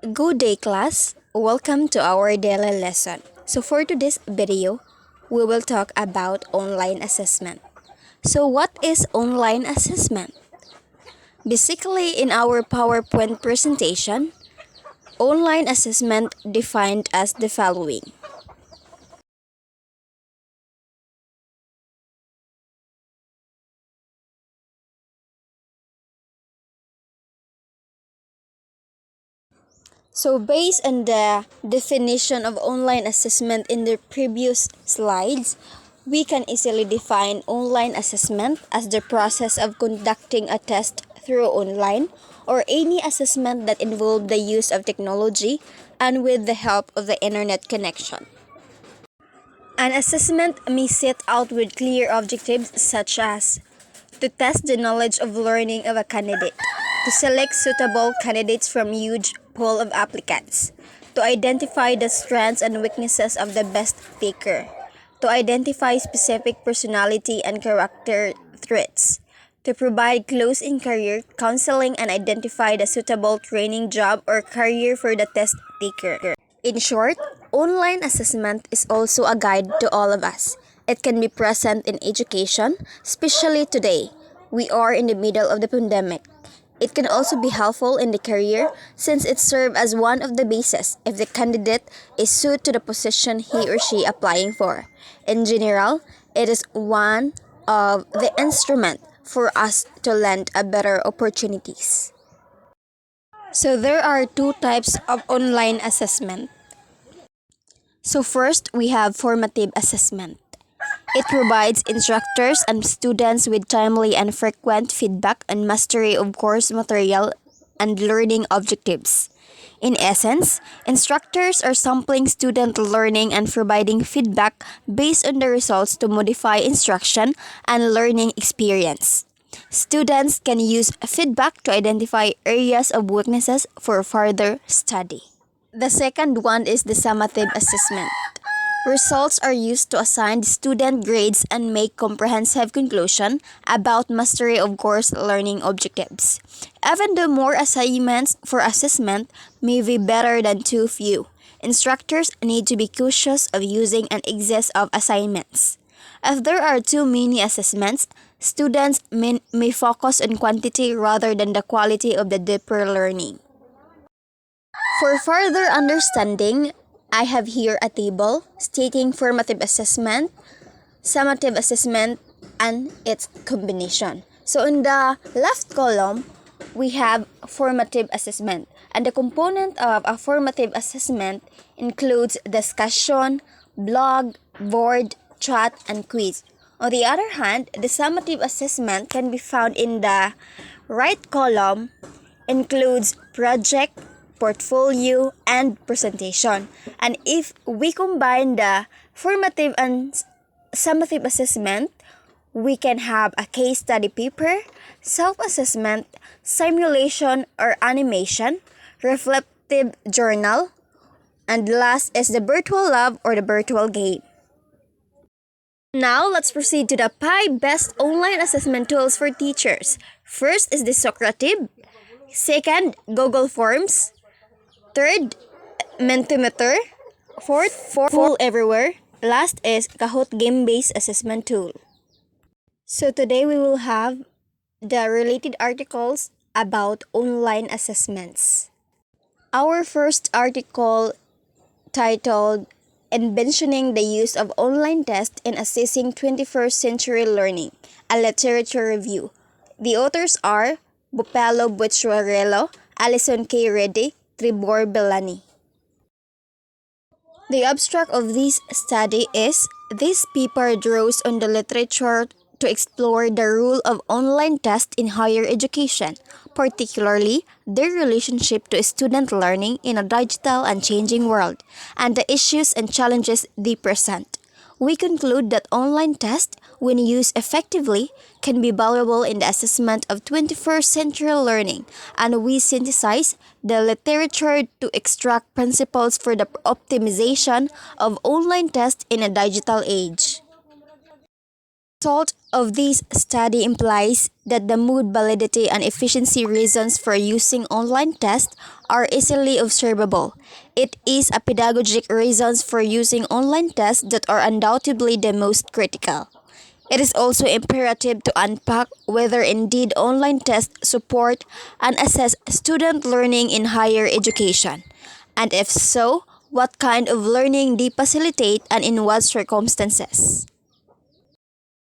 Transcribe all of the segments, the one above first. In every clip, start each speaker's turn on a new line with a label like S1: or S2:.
S1: Good day, class. Welcome to our daily lesson. So, for today's video, we will talk about online assessment. So, what is online assessment? Basically, in our PowerPoint presentation, online assessment defined as the following. So, based on the definition of online assessment in the previous slides, we can easily define online assessment as the process of conducting a test through online or any assessment that involve the use of technology and with the help of the internet connection. An assessment may set out with clear objectives such as to test the knowledge of learning of a candidate, to select suitable candidates from huge pool of applicants, to identify the strengths and weaknesses of the best taker, to identify specific personality and character traits, to provide close-in career counseling and identify the suitable training job or career for the test taker. In short, online assessment is also a guide to all of us. It can be present in education, especially today. We are in the middle of the pandemic. It can also be helpful in the career since it serves as one of the bases if the candidate is suited to the position he or she applying for. In general, it is one of the instrument for us to land a better opportunities. So there are two types of online assessment. So first, we have formative assessment. It provides instructors and students with timely and frequent feedback on mastery of course material and learning objectives. In essence, instructors are sampling student learning and providing feedback based on the results to modify instruction and learning experience. Students can use feedback to identify areas of weaknesses for further study. The second one is the summative assessment. Results are used to assign student grades and make comprehensive conclusion about mastery of course learning objectives. Even though more assignments for assessment may be better than too few, instructors need to be cautious of using an excess of assignments. If there are too many assessments, students may focus on quantity rather than the quality of the deeper learning. For further understanding, I have here a table stating formative assessment, summative assessment, and its combination. So in the left column, we have formative assessment. And the component of a formative assessment includes discussion, blog, board, chat, and quiz. On the other hand, the summative assessment can be found in the right column, includes project, portfolio, and presentation. And if we combine the formative and summative assessment, we can have a case study paper, self-assessment, simulation or animation, reflective journal, and last is the virtual lab or the virtual game. Now, let's proceed to the 5 best online assessment tools for teachers. First is the Socrative. Second, Google Forms. Third, Mentimeter. Fourth, Full Everywhere. Last is Kahoot game-based assessment tool. So today we will have the related articles about online assessments. Our first article titled Inventioning the Use of Online Tests in Assessing 21st Century Learning, a literature review. The authors are Bupalo Bucciarello, Alison K. Reddy, Tribor Bellani. The abstract of this study is, this paper draws on the literature to explore the role of online tests in higher education, particularly their relationship to student learning in a digital and changing world, and the issues and challenges they present. We conclude that online tests, when used effectively, can be valuable in the assessment of 21st century learning, and we synthesize the literature to extract principles for the optimization of online tests in a digital age. Result of this study implies that the mood validity and efficiency reasons for using online tests are easily observable. It is a pedagogic reasons for using online tests that are undoubtedly the most critical. It is also imperative to unpack whether indeed online tests support and assess student learning in higher education, and if so, what kind of learning they facilitate and in what circumstances.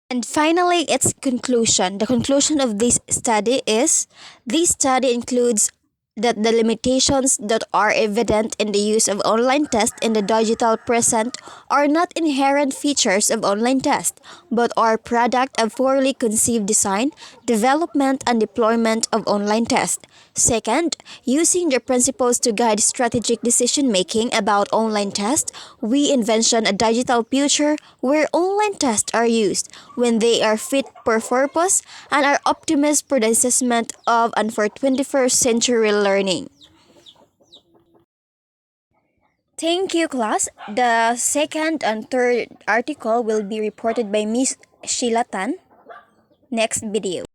S1: And finally, its conclusion. The conclusion of this study is this study includes that the limitations that are evident in the use of online tests in the digital present are not inherent features of online tests, but are product of poorly conceived design, development, and deployment of online tests. Second, using the principles to guide strategic decision making about online tests, we envision a digital future where online tests are used when they are fit for purpose and are optimized for the assessment of and for 21st century learning. Thank you, class. The second and third article will be reported by Miss Sheila Tan. Next video.